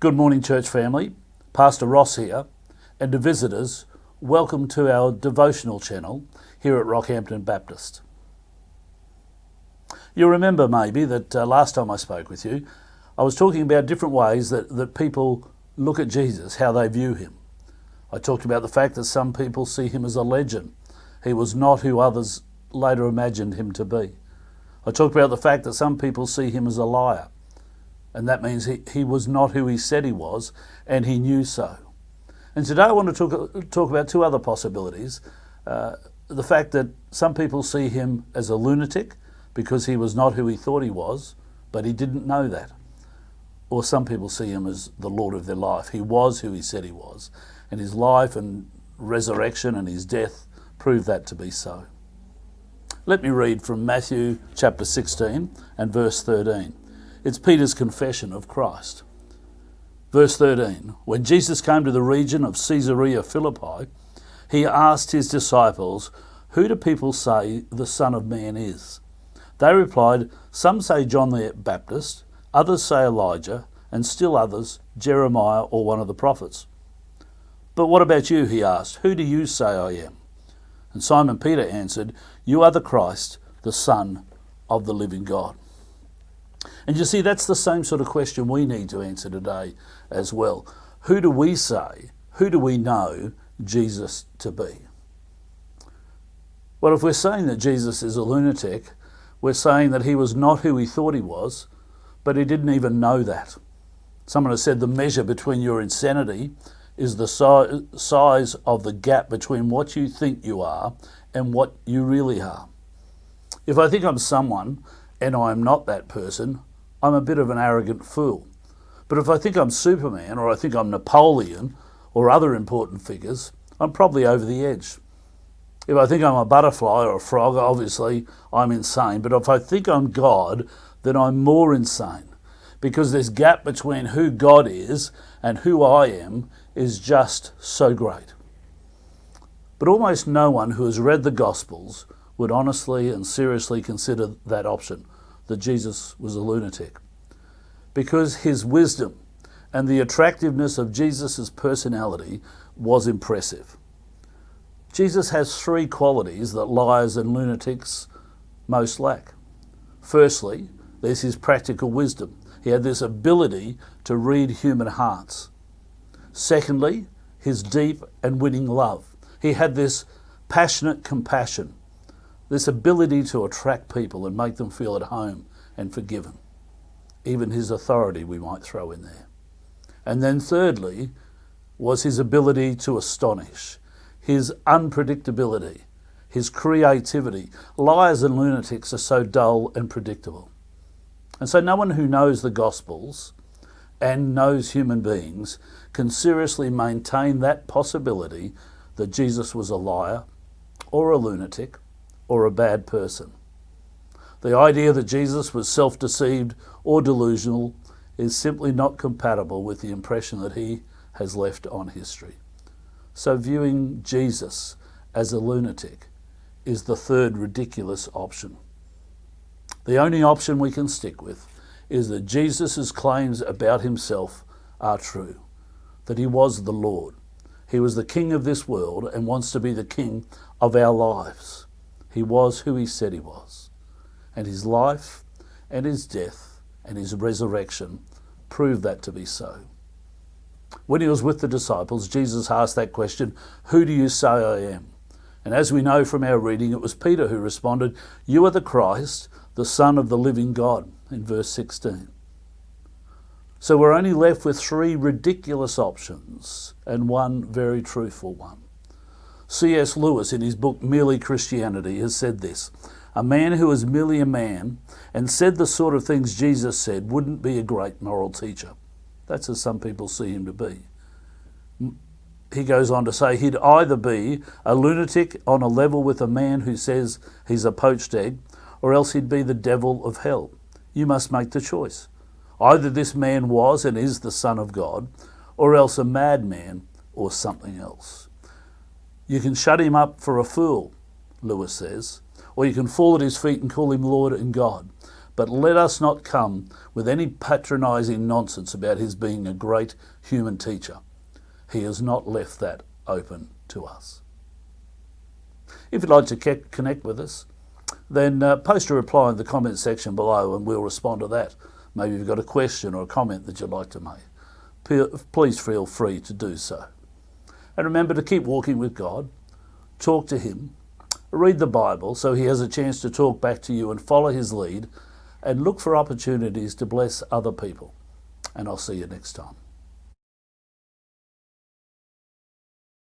Good morning, church family. Pastor Ross here, and to visitors, welcome to our devotional channel here at Rockhampton Baptist. You'll remember maybe that last time I spoke with you, I was talking about different ways that people look at Jesus, how they view him. I talked about the fact that some people see him as a legend. He was not who others later imagined him to be. I talked about the fact that some people see him as a liar. And that means he was not who he said he was, and he knew so. And today I want to talk about two other possibilities. The fact that some people see him as a lunatic because he was not who he thought he was, but he didn't know that. Or some people see him as the Lord of their life. He was who he said he was, and his life and resurrection and his death prove that to be so. Let me read from Matthew chapter 16 and verse 13. It's Peter's confession of Christ. Verse 13, when Jesus came to the region of Caesarea Philippi, he asked his disciples, "Who do people say the Son of Man is?" They replied, "Some say John the Baptist, others say Elijah, and still others Jeremiah or one of the prophets." "But what about you?" he asked. "Who do you say I am?" And Simon Peter answered, "You are the Christ, the Son of the living God." And you see, that's the same sort of question we need to answer today as well. Who do we say, who do we know Jesus to be? Well, if we're saying that Jesus is a lunatic, we're saying that he was not who he thought he was, but he didn't even know that. Someone has said the measure between your insanity is the size of the gap between what you think you are and what you really are. If I think I'm someone and I'm not that person, I'm a bit of an arrogant fool. But if I think I'm Superman, or I think I'm Napoleon, or other important figures, I'm probably over the edge. If I think I'm a butterfly or a frog, obviously I'm insane. But if I think I'm God, then I'm more insane. Because this gap between who God is and who I am is just so great. But almost no one who has read the Gospels would honestly and seriously consider that option, that Jesus was a lunatic. Because his wisdom and the attractiveness of Jesus' personality was impressive. Jesus has three qualities that liars and lunatics most lack. Firstly, there's his practical wisdom. He had this ability to read human hearts. Secondly, his deep and winning love. He had this passionate compassion, this ability to attract people and make them feel at home and forgiven. Even his authority we might throw in there. And then thirdly was his ability to astonish, his unpredictability, his creativity. Liars and lunatics are so dull and predictable. And so no one who knows the Gospels and knows human beings can seriously maintain that possibility that Jesus was a liar or a lunatic or a bad person. The idea that Jesus was self-deceived or delusional is simply not compatible with the impression that he has left on history. So viewing Jesus as a lunatic is the third ridiculous option. The only option we can stick with is that Jesus' claims about himself are true, that he was the Lord. He was the king of this world and wants to be the king of our lives. He was who he said he was. And his life and his death and his resurrection prove that to be so. When he was with the disciples, Jesus asked that question, "Who do you say I am?" And as we know from our reading, it was Peter who responded, "You are the Christ, the Son of the living God," in verse 16. So we're only left with three ridiculous options and one very truthful one. C.S. Lewis, in his book Merely Christianity, has said this: "A man who is merely a man and said the sort of things Jesus said wouldn't be a great moral teacher." That's as some people see him to be. He goes on to say he'd either be a lunatic on a level with a man who says he's a poached egg, or else he'd be the devil of hell. You must make the choice. Either this man was and is the Son of God, or else a madman or something else. You can shut him up for a fool, Lewis says, or you can fall at his feet and call him Lord and God. But let us not come with any patronising nonsense about his being a great human teacher. He has not left that open to us. If you'd like to connect with us, then post a reply in the comment section below and we'll respond to that. Maybe you've got a question or a comment that you'd like to make. Please feel free to do so. And remember to keep walking with God, talk to him, read the Bible so he has a chance to talk back to you and follow his lead, and look for opportunities to bless other people. And I'll see you next time.